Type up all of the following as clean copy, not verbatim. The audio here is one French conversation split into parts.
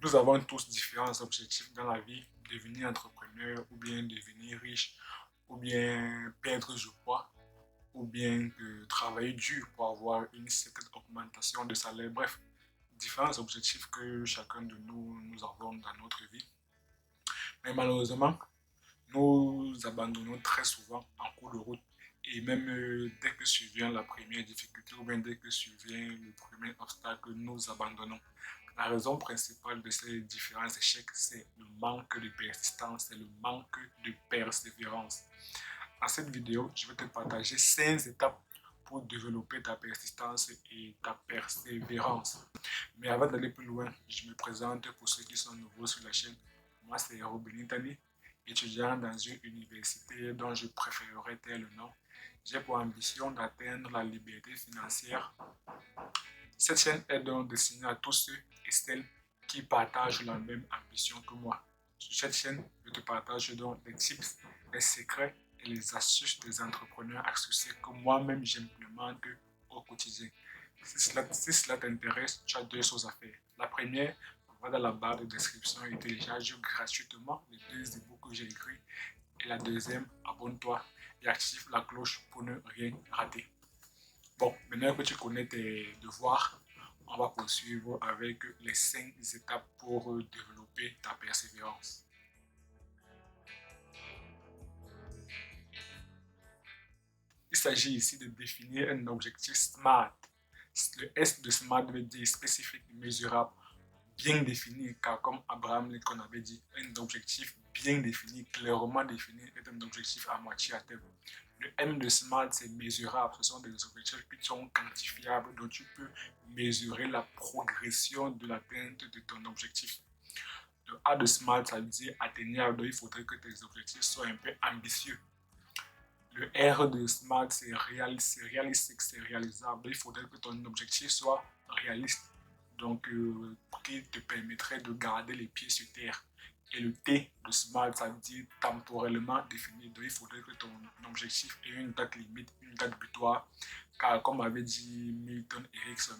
Nous avons tous différents objectifs dans la vie, devenir entrepreneur ou bien devenir riche ou bien perdre du poids ou bien travailler dur pour avoir une certaine augmentation de salaire. Bref, différents objectifs que chacun de nous avons dans notre vie. Mais malheureusement, nous abandonnons très souvent en cours de route. Et même dès que survient la première difficulté ou bien dès que survient le premier obstacle, nous abandonnons. La raison principale de ces différents échecs, c'est le manque de persistance, c'est le manque de persévérance. Dans cette vidéo, je vais te partager 5 étapes pour développer ta persistance et ta persévérance. Mais avant d'aller plus loin, je me présente pour ceux qui sont nouveaux sur la chaîne. Moi, c'est Robin Itali, étudiant dans une université dont je préférerais taire le nom. J'ai pour ambition d'atteindre la liberté financière. Cette chaîne est donc destinée à tous ceux et celles qui partagent la même ambition que moi. Sur cette chaîne, je te partage donc des tips, des secrets et les astuces des entrepreneurs à succès que moi-même j'implémente au quotidien. Si cela t'intéresse, tu as 2 choses à faire. La première, va dans la barre de description et télécharge gratuitement les 2 e-books que j'ai écrits. Et la deuxième, abonne-toi et active la cloche pour ne rien rater. Bon, maintenant que tu connais tes devoirs, on va poursuivre avec les 5 étapes pour développer ta persévérance. Il s'agit ici de définir un objectif SMART. Le S de SMART veut dire spécifique, mesurable, bien défini, car comme Abraham Lincoln avait dit, un objectif bien défini, clairement défini, est un objectif à moitié atteint. Le M de SMART, c'est mesurable. Ce sont des objectifs qui sont quantifiables, dont tu peux mesurer la progression de l'atteinte de ton objectif. Le A de SMART, ça veut dire atteignable, donc il faudrait que tes objectifs soient un peu ambitieux. Le R de SMART, c'est réalistique, c'est réalisable. Il faudrait que ton objectif soit réaliste, donc qui te permettrait de garder les pieds sur terre. Et le T de SMART, ça veut dire temporellement défini. Donc il faudrait que ton objectif ait une date limite, une date butoir. Car comme avait dit Milton Erickson,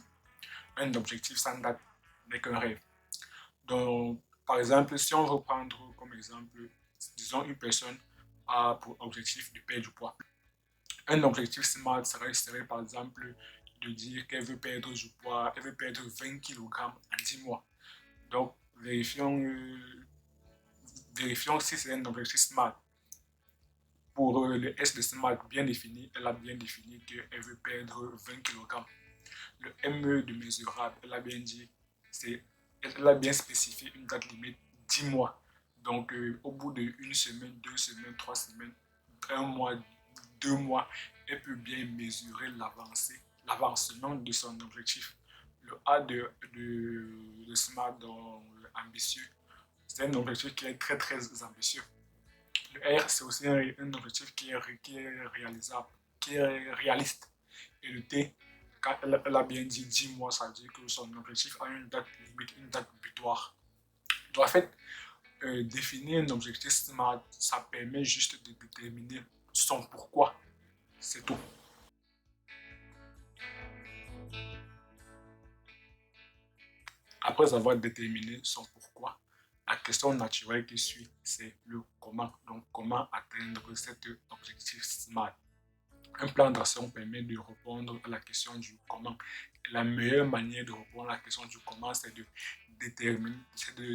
un objectif sans date n'est qu'un rêve. Donc, par exemple, si on veut prendre comme exemple, disons une personne a pour objectif de perdre du poids. Un objectif SMART serait par exemple de dire qu'elle veut perdre du poids, elle veut perdre 20 kg en 10 mois. Donc, vérifions si c'est un objectif SMART. Pour le S de SMART bien défini, elle a bien défini qu'elle veut perdre 20 kg. Le ME de mesurable, elle a bien dit, elle a bien spécifié une date limite 10 mois. Donc, au bout de 1 semaine, 2 semaines, 3 semaines, 1 mois, 2 mois, elle peut bien mesurer l'avancement de son objectif. Le A de SMART, donc ambitieux, c'est un objectif qui est très très ambitieux. Le R, c'est aussi un objectif qui est réalisable, qui est réaliste. Et le T, quand elle a bien dit 10 mois, ça veut dire que son objectif a une date limite, une date butoir. Donc en fait, définir un objectif SMART, ça permet juste de déterminer son pourquoi. C'est tout. Après avoir déterminé son pourquoi, la question naturelle qui suit, c'est le comment. Donc, comment atteindre cet objectif SMART. Un plan d'action permet de répondre à la question du comment. Et la meilleure manière de répondre à la question du comment, c'est de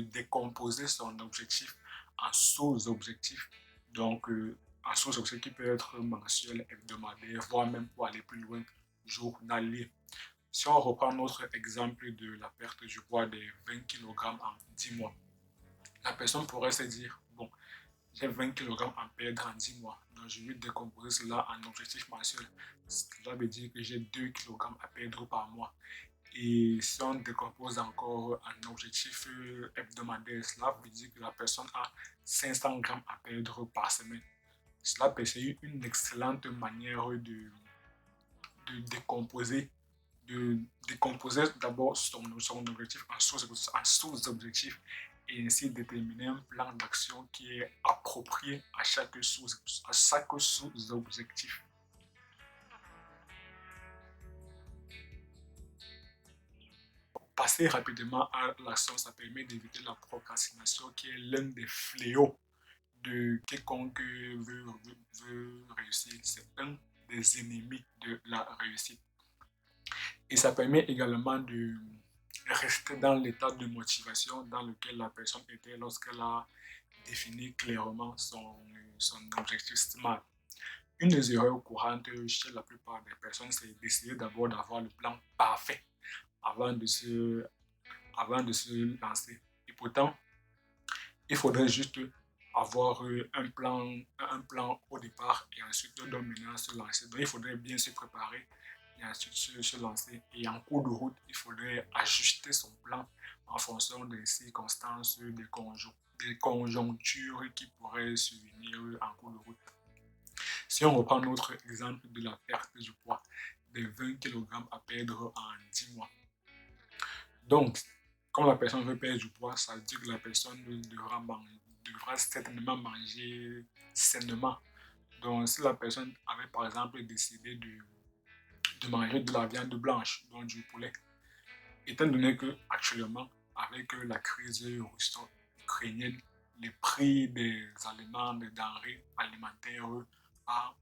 décomposer son objectif en sous-objectifs. Donc, en sous-objectifs qui peut être mensuel, hebdomadaire, voire même pour aller plus loin, journalier. Si on reprend notre exemple de la perte du poids de 20 kg en 10 mois, la personne pourrait se dire, bon, j'ai 20 kg à perdre en 10 mois, donc je vais décomposer cela en objectif mensuel. Cela veut dire que j'ai 2 kg à perdre par mois. Et si on décompose encore en objectif hebdomadaire, cela veut dire que la personne a 500 grammes à perdre par semaine. Cela peut être une excellente manière de décomposer d'abord son objectif en sous-objectif et ainsi déterminer un plan d'action qui est approprié à chaque sous-objectif. passer rapidement à l'action, ça permet d'éviter la procrastination qui est l'un des fléaux de quiconque veut réussir. C'est un des ennemis de la réussite. Et ça permet également de rester dans l'état de motivation dans lequel la personne était lorsqu'elle a défini clairement son objectif SMART. Une des erreurs courantes chez la plupart des personnes, c'est d'essayer d'abord d'avoir le plan parfait avant de se, avant de se lancer. Et pourtant, il faudrait juste avoir un plan au départ et ensuite donc maintenant se lancer. Donc il faudrait bien se préparer et ensuite se lancer. Et en cours de route, il faudrait ajuster son plan en fonction des circonstances, des conjonctures qui pourraient survenir en cours de route. Si on reprend notre exemple de la perte du poids, des 20 kg à perdre en 10 mois. Donc, comme la personne veut perdre du poids, ça veut dire que la personne devra certainement manger sainement. Donc, si la personne avait par exemple décidé de manger de la viande blanche, donc du poulet, étant donné que actuellement, avec la crise russo-ukrainienne, les prix des aliments, des denrées alimentaires a,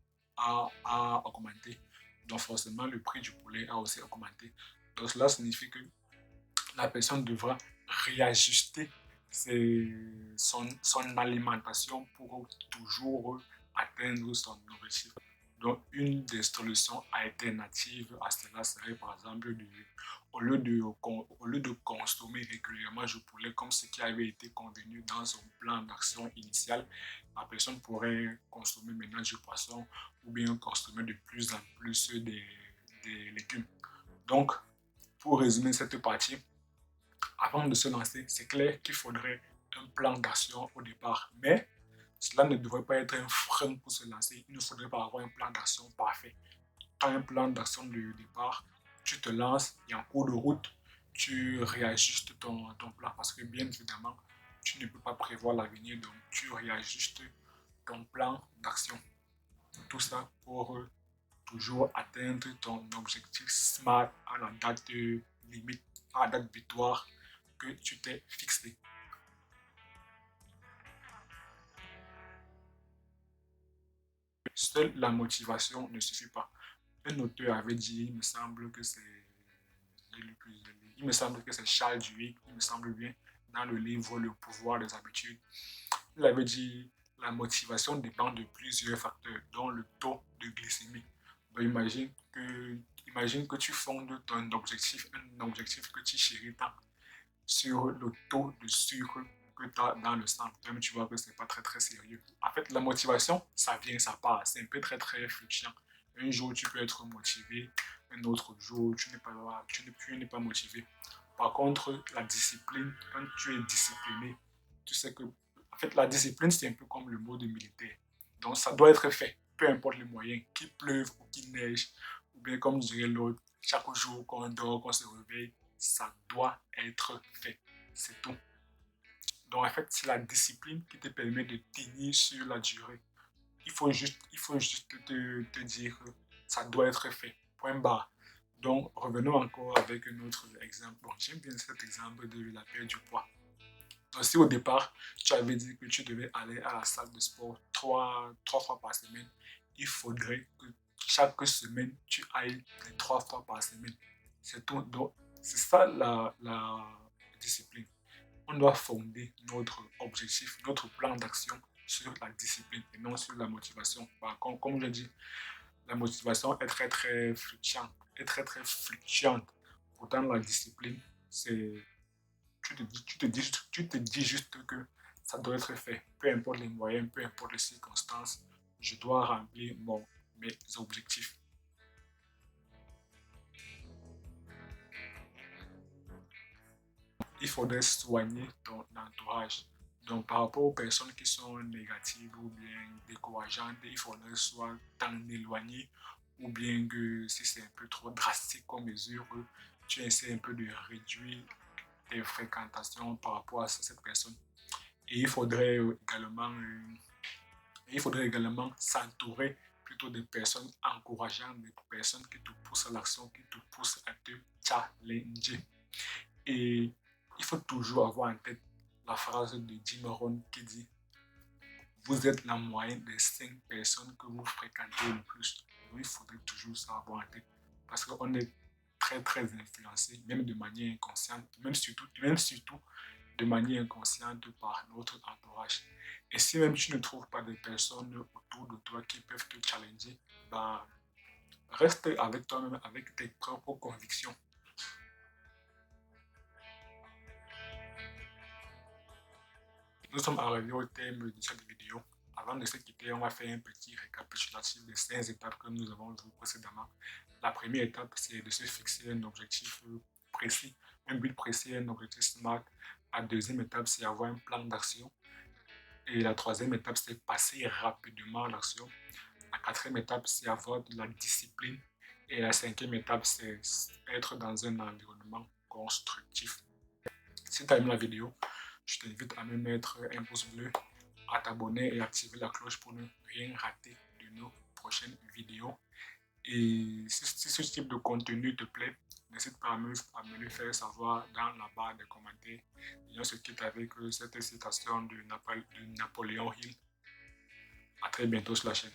a augmenté. Donc forcément, le prix du poulet a aussi augmenté. Donc cela signifie que la personne devra réajuster son alimentation pour toujours atteindre son objectif. Donc, une des solutions alternatives à cela serait par exemple au lieu de consommer régulièrement du poulet comme ce qui avait été convenu dans son plan d'action initial, la personne pourrait consommer maintenant du poisson ou bien consommer de plus en plus des légumes. Donc, pour résumer cette partie, avant de se lancer, c'est clair qu'il faudrait un plan d'action au départ. Mais cela ne devrait pas être un frein pour se lancer. Il ne faudrait pas avoir un plan d'action parfait. Tu as un plan d'action de départ, tu te lances et en cours de route, tu réajustes ton plan. Parce que bien évidemment, tu ne peux pas prévoir l'avenir, donc tu réajustes ton plan d'action. Tout ça pour toujours atteindre ton objectif SMART à la date limite, à la date butoir que tu t'es fixé. Seule la motivation ne suffit pas. Un auteur avait dit, il me semble que c'est Charles Duhigg, il me semble bien, dans le livre Le pouvoir des habitudes. Il avait dit, la motivation dépend de plusieurs facteurs, dont le taux de glycémie. Donc, imagine que tu fondes ton objectif, un objectif que tu chéris tant, sur le taux de sucre que tu as dans le sang. Même tu vois que c'est pas très très sérieux. En fait, la motivation, ça vient, ça part. C'est un peu très très fluctuant. Un jour, tu peux être motivé. Un autre jour, tu n'es pas motivé. Par contre, la discipline, quand tu es discipliné, tu sais que, en fait, la discipline, c'est un peu comme le mot de militaire. Donc, ça doit être fait, peu importe les moyens, qu'il pleuve ou qu'il neige, ou bien comme dirait l'autre, chaque jour qu'on dort, qu'on se réveille, ça doit être fait. C'est tout. Donc, en fait, c'est la discipline qui te permet de tenir sur la durée. Il faut juste te dire que ça doit être fait. Point barre. Donc, revenons encore avec un autre exemple. Bon, j'aime bien cet exemple de la perte du poids. Donc, si au départ, tu avais dit que tu devais aller à la salle de sport trois fois par semaine, il faudrait que chaque semaine, tu ailles les 3 fois par semaine. C'est tout. Donc, c'est ça la discipline. On doit fonder notre objectif, notre plan d'action sur la discipline et non sur la motivation. Par contre, comme je dis, la motivation est très très fluctuante. Pourtant, la discipline, c'est tu te dis juste que ça doit être fait. Peu importe les moyens, peu importe les circonstances, je dois remplir mes objectifs. Il faudrait soigner ton entourage. Donc, par rapport aux personnes qui sont négatives ou bien décourageantes, il faudrait soit t'en éloigner ou bien que si c'est un peu trop drastique comme mesure, tu essaies un peu de réduire tes fréquentations par rapport à cette personne. Et il faudrait également s'entourer plutôt de personnes encourageantes, des personnes qui te poussent à l'action, qui te poussent à te challenger. Et il faut toujours avoir en tête la phrase de Jim Rohn qui dit: vous êtes la moyenne des 5 personnes que vous fréquentez le plus. Donc, il faudrait toujours ça avoir en tête. Parce qu'on est très, très influencé, même de manière inconsciente, même surtout de manière inconsciente par notre entourage. Et si même tu ne trouves pas de personnes autour de toi qui peuvent te challenger, ben, reste avec toi-même, avec tes propres convictions. Nous sommes arrivés au terme de cette vidéo. Avant de se quitter, on va faire un petit récapitulatif des 5 étapes que nous avons vues précédemment. La première étape, c'est de se fixer un objectif précis, un but précis, un objectif SMART. La deuxième étape, c'est avoir un plan d'action. Et la troisième étape, c'est passer rapidement à l'action. La quatrième étape, c'est avoir de la discipline. Et la cinquième étape, c'est être dans un environnement constructif. Si tu as aimé la vidéo, je t'invite à me mettre un pouce bleu, à t'abonner et activer la cloche pour ne rien rater de nos prochaines vidéos. Et si ce type de contenu te plaît, n'hésite pas à me le faire savoir dans la barre des commentaires. Et on se quitte avec cette citation de Napoléon Hill. À très bientôt sur la chaîne.